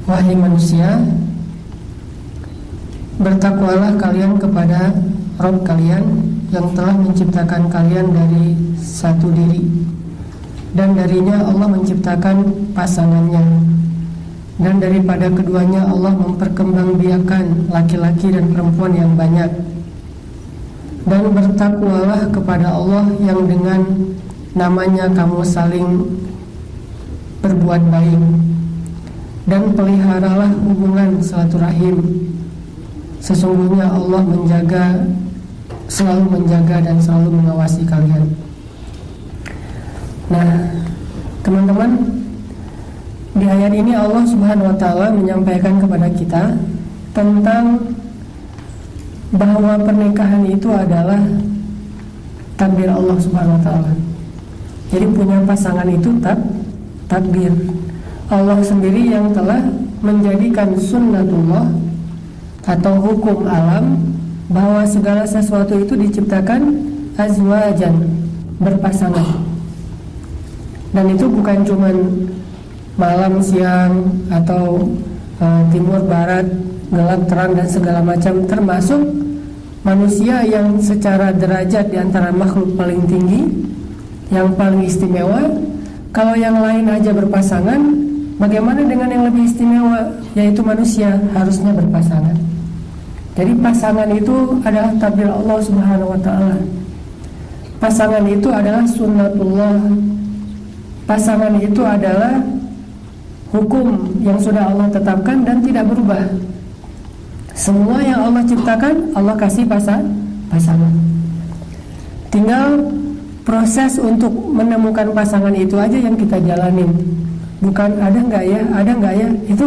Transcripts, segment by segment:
Wahai manusia, bertakwalah kalian kepada Rabb kalian yang telah menciptakan kalian dari satu diri, dan darinya Allah menciptakan pasangannya, dan daripada keduanya Allah memperkembangbiakan laki-laki dan perempuan yang banyak. Dan bertakwalah kepada Allah yang dengan namanya kamu saling berbuat baik, dan peliharalah hubungan silaturahim. Sesungguhnya Allah selalu menjaga dan selalu mengawasi kalian. Nah, teman-teman, di ayat ini Allah Subhanahu wa taala menyampaikan kepada kita tentang bahwa pernikahan itu adalah takdir Allah Subhanahu wa taala. Jadi punya pasangan itu takdir Allah sendiri yang telah menjadikan sunnatullah atau hukum alam bahwa segala sesuatu itu diciptakan azwajan, berpasangan. Dan itu bukan cuman malam siang atau timur barat, gelap terang dan segala macam, termasuk manusia yang secara derajat di antara makhluk paling tinggi, yang paling istimewa. Kalau yang lain aja berpasangan, bagaimana dengan yang lebih istimewa, yaitu manusia harusnya berpasangan. Jadi pasangan itu adalah takdir Allah Subhanahu wa taala. Pasangan itu adalah sunnatullah. Pasangan itu adalah hukum yang sudah Allah tetapkan dan tidak berubah. Semua yang Allah ciptakan, Allah kasih pasangan. Tinggal proses untuk menemukan pasangan itu aja yang kita jalanin. Bukan ada nggak ya, itu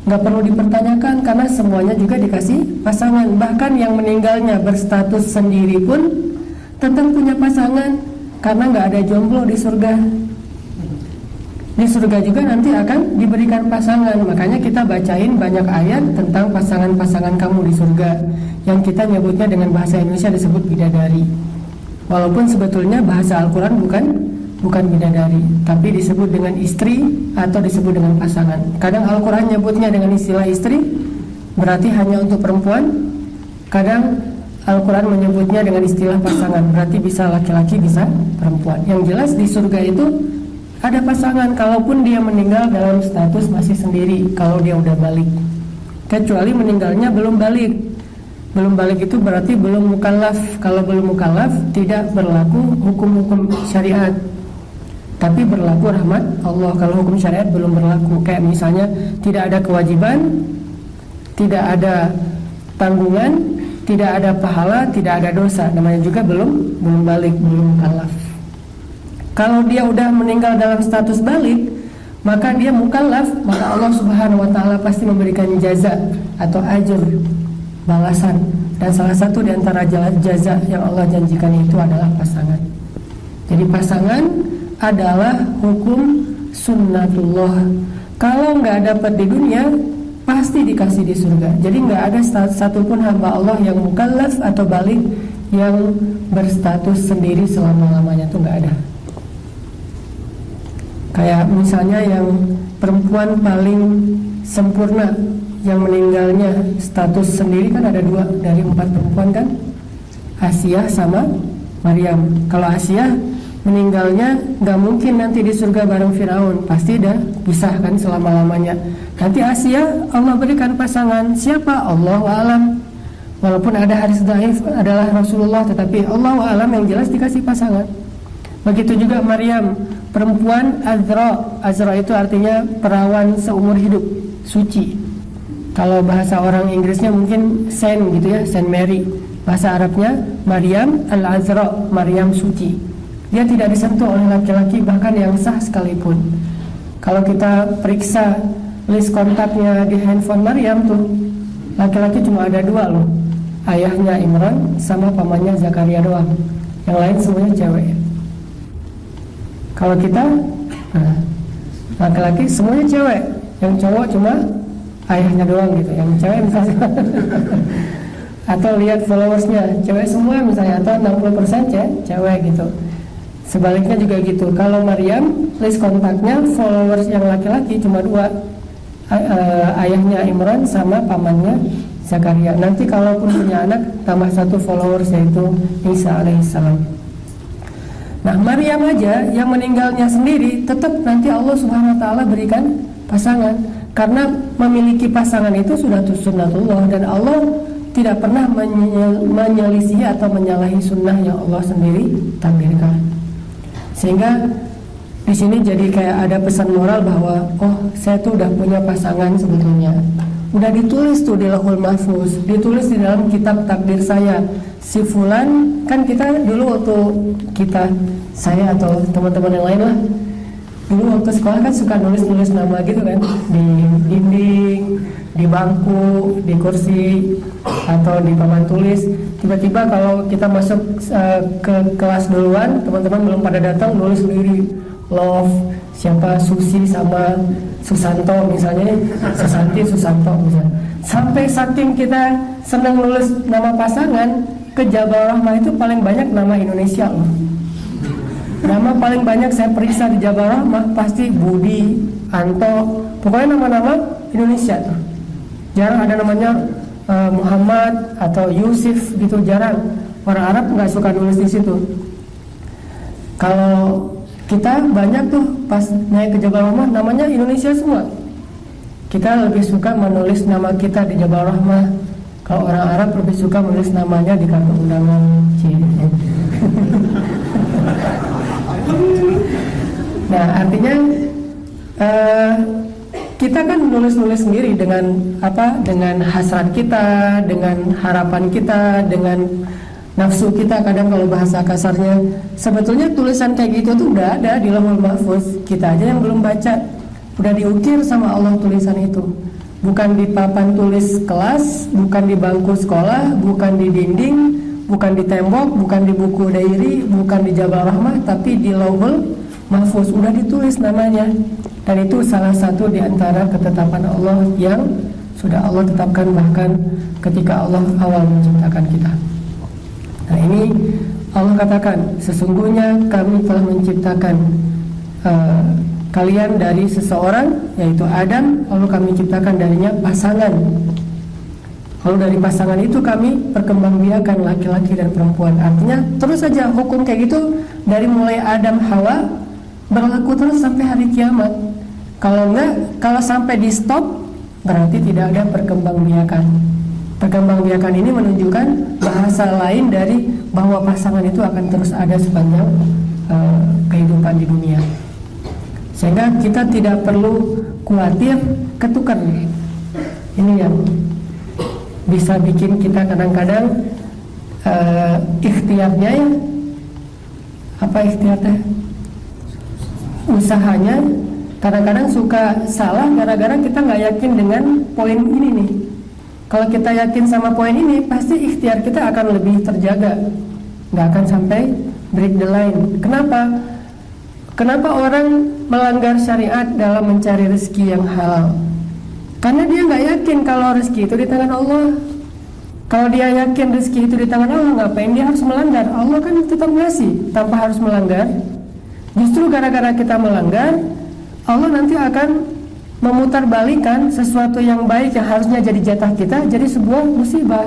nggak perlu dipertanyakan karena semuanya juga dikasih pasangan. Bahkan yang meninggalnya berstatus sendiri pun tetap punya pasangan, karena nggak ada jomblo di surga. Di surga juga nanti akan diberikan pasangan. Makanya kita bacain banyak ayat tentang pasangan-pasangan kamu di surga, yang kita nyebutnya dengan bahasa Indonesia disebut bidadari. Walaupun sebetulnya bahasa Al-Quran bukan bidadari, tapi disebut dengan istri atau disebut dengan pasangan. Kadang Al-Quran nyebutnya dengan istilah istri, berarti hanya untuk perempuan. Kadang Al-Quran menyebutnya dengan istilah pasangan, berarti bisa laki-laki bisa perempuan. Yang jelas di surga itu ada pasangan, kalaupun dia meninggal dalam status masih sendiri, kalau dia udah balik. Kecuali meninggalnya belum balik. Belum balik itu berarti belum mukallaf. Kalau belum mukallaf tidak berlaku hukum-hukum syariat, tapi berlaku rahmat Allah. Kalau hukum syariat belum berlaku, kayak misalnya tidak ada kewajiban, tidak ada tanggungan, tidak ada pahala, tidak ada dosa, namanya juga belum balik, belum mukallaf. Kalau dia udah meninggal dalam status balik, maka dia mukallaf, maka Allah Subhanahu wa taala pasti memberikan jaza atau ajr, balasan. Dan salah satu di antara jaza yang Allah janjikan itu adalah pasangan. Jadi pasangan adalah hukum sunnatullah. Kalau nggak dapat di dunia, pasti dikasih di surga. Jadi nggak ada satupun hamba Allah yang mukallaf atau balik yang berstatus sendiri selama-lamanya, tuh nggak ada. Kayak misalnya yang perempuan paling sempurna yang meninggalnya status sendiri kan ada 2 dari 4 perempuan kan, Asia sama Maryam. Kalau Asia meninggalnya nggak mungkin nanti di surga bareng Firaun, pasti dah pisah kan selama-lamanya. Nanti Asia Allah berikan pasangan, siapa? Allahu a'lam. Walaupun ada hadis dhaif adalah Rasulullah, tetapi Allahu a'lam, yang jelas dikasih pasangan. Begitu juga Maryam, perempuan Azra itu artinya perawan seumur hidup, suci. Kalau bahasa orang Inggrisnya mungkin Saint gitu ya, Saint Mary. Bahasa Arabnya Maryam al-Azra, Maryam suci. Dia tidak disentuh oleh laki-laki, bahkan yang sah sekalipun. Kalau kita periksa list kontaknya di handphone Maryam tuh, laki-laki cuma ada 2 loh. Ayahnya Imran sama pamannya Zakaria doang. Yang lain semuanya cewek. Kalau kita, laki-laki semuanya cewek, yang cowok cuma ayahnya doang gitu, yang cewek misalnya. Atau lihat followersnya, cewek semua misalnya, atau 60% cewek gitu. Sebaliknya juga gitu. Kalau Maryam, list kontaknya followers yang laki-laki cuma 2, ayahnya Imran sama pamannya Zakaria. Nanti kalaupun punya anak tambah 1 followers yaitu Isa alaihissalam. Nah, Maryam aja yang meninggalnya sendiri tetap nanti Allah Subhanahu wa taala berikan pasangan, karena memiliki pasangan itu sudah sunnatullah, dan Allah tidak pernah menyelisihi atau menyalahi sunnah yang Allah sendiri takdirkan. Sehingga di sini jadi kayak ada pesan moral bahwa oh, saya tuh udah punya pasangan sebetulnya. Udah ditulis tuh di Lauhul Mahfuz, ditulis di dalam kitab takdir saya. Si fulan, kan kita dulu waktu saya atau teman-teman yang lain lah, dulu waktu sekolah kan suka nulis-nulis nama gitu kan, di dinding, di bangku, di kursi, atau di papan tulis. Tiba-tiba kalau kita masuk ke kelas duluan, teman-teman belum pada datang, nulis sendiri love siapa, Susi sama Susanto misalnya, Susanti, Susanto misalnya. Sampai saking kita senang nulis nama pasangan, ke Jabal Rahmah itu paling banyak nama Indonesia loh. Nama paling banyak saya periksa di Jabal Rahmah pasti Budi, Anto, pokoknya nama-nama Indonesia tuh. Jarang ada namanya Muhammad atau Yusuf gitu, jarang. Orang Arab nggak suka nulis di situ. Kalau kita banyak tuh pas naik ke Jabal Rahmah namanya Indonesia semua. Kita lebih suka menulis nama kita di Jabal Rahmah. Kalau orang Arab lebih suka menulis namanya di kartu undangan. Nah, artinya kita kan nulis-nulis sendiri dengan apa? Dengan hasrat kita, dengan harapan kita, dengan nafsu kita. Kadang kalau bahasa kasarnya, sebetulnya tulisan kayak gitu tuh udah ada di Lauhul Mahfuz. Kita aja yang belum baca. Udah diukir sama Allah tulisan itu. Bukan di papan tulis kelas, bukan di bangku sekolah, bukan di dinding, bukan di tembok, bukan di buku diary, bukan di Jabal Rahmah, tapi di Lauhul Mahfuz udah ditulis namanya. Dan itu salah satu di antara ketetapan Allah yang sudah Allah tetapkan bahkan ketika Allah awal menciptakan kita. Nah, ini Allah katakan, sesungguhnya kami telah menciptakan kalian dari seseorang yaitu Adam, lalu kami ciptakan darinya pasangan. Lalu dari pasangan itu kami perkembangbiakan laki-laki dan perempuan. Artinya terus saja hukum kayak gitu dari mulai Adam Hawa berlaku terus sampai hari kiamat. Kalau enggak, kalau sampai di stop berarti tidak ada perkembangbiakan. Perkembangbiakan ini menunjukkan bahasa lain dari bahwa pasangan itu akan terus ada sepanjang kehidupan di dunia. Sehingga kita tidak perlu khawatir ketukar. Ini yang bisa bikin kita kadang-kadang ikhtiarnya ya, apa ikhtiarnya? Usahanya kadang-kadang suka salah gara-gara kita nggak yakin dengan poin ini nih. Kalau kita yakin sama poin ini, pasti ikhtiar kita akan lebih terjaga, nggak akan sampai break the line. Kenapa? Kenapa orang melanggar syariat dalam mencari rezeki yang halal? Karena dia nggak yakin kalau rezeki itu di tangan Allah. Kalau dia yakin rezeki itu di tangan Allah, ngapain dia harus melanggar? Allah kan tetap ngasih tanpa harus melanggar. Justru gara-gara kita melanggar, Allah nanti akan memutarbalikan sesuatu yang baik yang harusnya jadi jatah kita jadi sebuah musibah.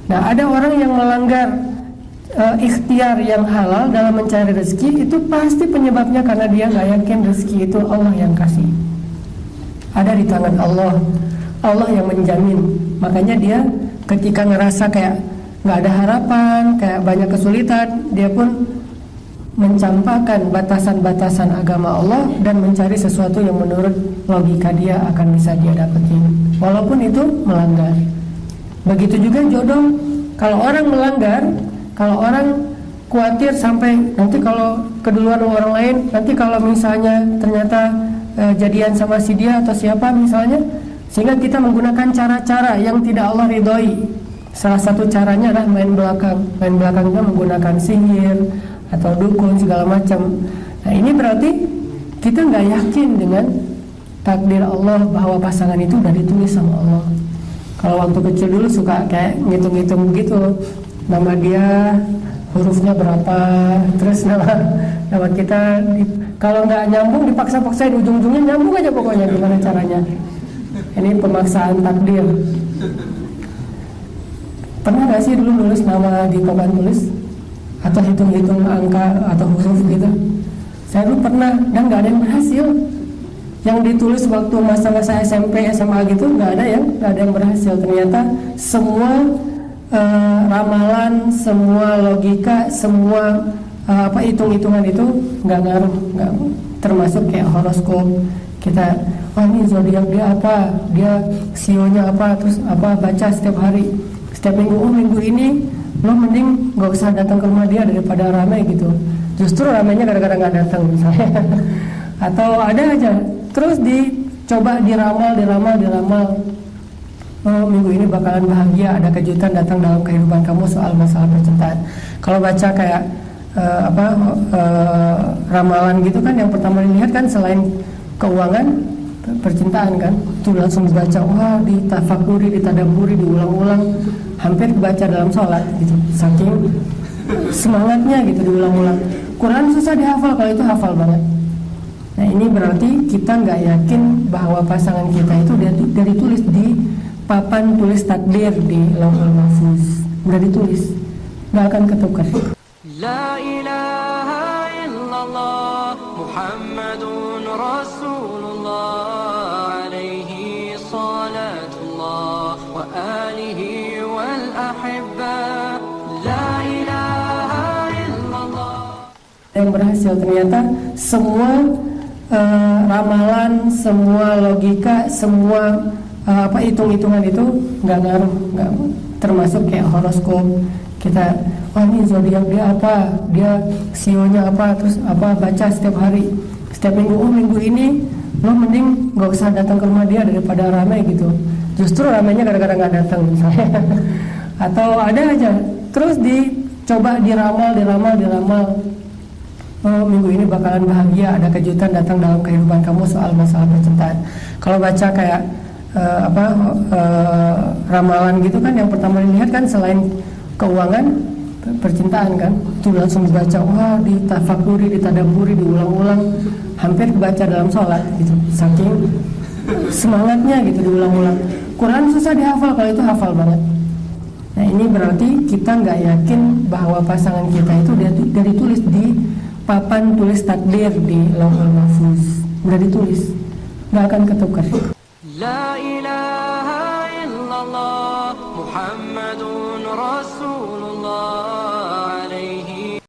Nah, ada orang yang melanggar ikhtiar yang halal dalam mencari rezeki, itu pasti penyebabnya karena dia nggak yakin rezeki itu Allah yang kasih, ada di tangan Allah, Allah yang menjamin. Makanya dia ketika ngerasa kayak nggak ada harapan, kayak banyak kesulitan, dia pun mencampakkan batasan-batasan agama Allah dan mencari sesuatu yang menurut logika dia akan bisa dia dapetin, walaupun itu melanggar. Begitu juga jodoh. Kalau orang melanggar, kalau orang khawatir sampai nanti kalau keduluan orang lain, nanti kalau misalnya ternyata jadian sama si dia atau siapa misalnya, sehingga kita menggunakan cara-cara yang tidak Allah ridhoi. Salah satu caranya adalah main belakang. Main belakangnya menggunakan sihir atau dukun segala macam. Nah, ini berarti kita nggak yakin dengan takdir Allah bahwa pasangan itu udah ditulis sama Allah. Kalau waktu kecil dulu suka kayak ngitung-ngitung gitu, nama dia hurufnya berapa, terus nama kita kalau nggak nyambung dipaksa-paksain, ujung-ujungnya nyambung aja pokoknya gimana caranya. Ini pemaksaan takdir. Pernah nggak sih dulu nulis nama di papan tulis atau hitung-hitung angka atau huruf gitu? Saya dulu pernah dan nggak ada yang berhasil. Yang ditulis waktu masa-masa SMP, SMA gitu nggak ada yang berhasil. Ternyata semua ramalan, semua logika, semua hitung-hitungan itu nggak ngaruh, nggak termasuk kayak horoskop. Kita, oh ini zodiak dia apa, dia sionya apa, terus apa baca setiap hari, setiap minggu. Oh minggu ini lo mending nggak usah datang ke rumah dia daripada ramai gitu. Justru ramainya gara-gara nggak datang misalnya. Atau ada aja terus dicoba diramal. Oh minggu ini bakalan bahagia, ada kejutan datang dalam kehidupan kamu soal masalah percintaan. Kalau baca kayak ramalan gitu kan, yang pertama dilihat kan selain keuangan, percintaan kan, tuh langsung dibaca, wah ditafakuri, ditadaburi, diulang-ulang, hampir dibaca dalam sholat gitu, saking semangatnya gitu diulang-ulang. Quran susah dihafal, kalau itu hafal banget. Nah ini berarti kita nggak yakin bahwa pasangan kita itu dari tulis di papan tulis takdir di Lauhul Mahfuz, udah ditulis, nggak akan ketukar. La ilaha illallah Muhammadun Rasulullah alaihi salatullah wa alihi wal ahibba. La ilaha illallah. Yang berhasil ternyata semua ramalan, semua logika, semua hitung-hitungan itu nggak ngaruh, nggak termasuk kayak horoskop. Kita, oh ini zodiak dia apa, dia sionya apa, terus apa baca setiap hari, setiap minggu. Oh minggu ini lo mending nggak usah datang ke rumah dia daripada ramai gitu. Justru ramainya gara-gara nggak datang misalnya. Atau ada aja terus dicoba diramal. Oh minggu ini bakalan bahagia, ada kejutan datang dalam kehidupan kamu soal masalah percintaan. Kalau baca kayak ramalan gitu kan, yang pertama dilihat kan selain keuangan, percintaan kan, tuh langsung dibaca, wah ditafakuri, ditadaburi, diulang-ulang, hampir dibaca dalam sholat gitu, saking semangatnya gitu diulang-ulang. Quran susah dihafal, kalau itu hafal banget. Nah ini berarti kita nggak yakin bahwa pasangan kita itu dari tulis di papan tulis takdir di Lauhul Mahfuz, udah ditulis, nggak akan ketukar.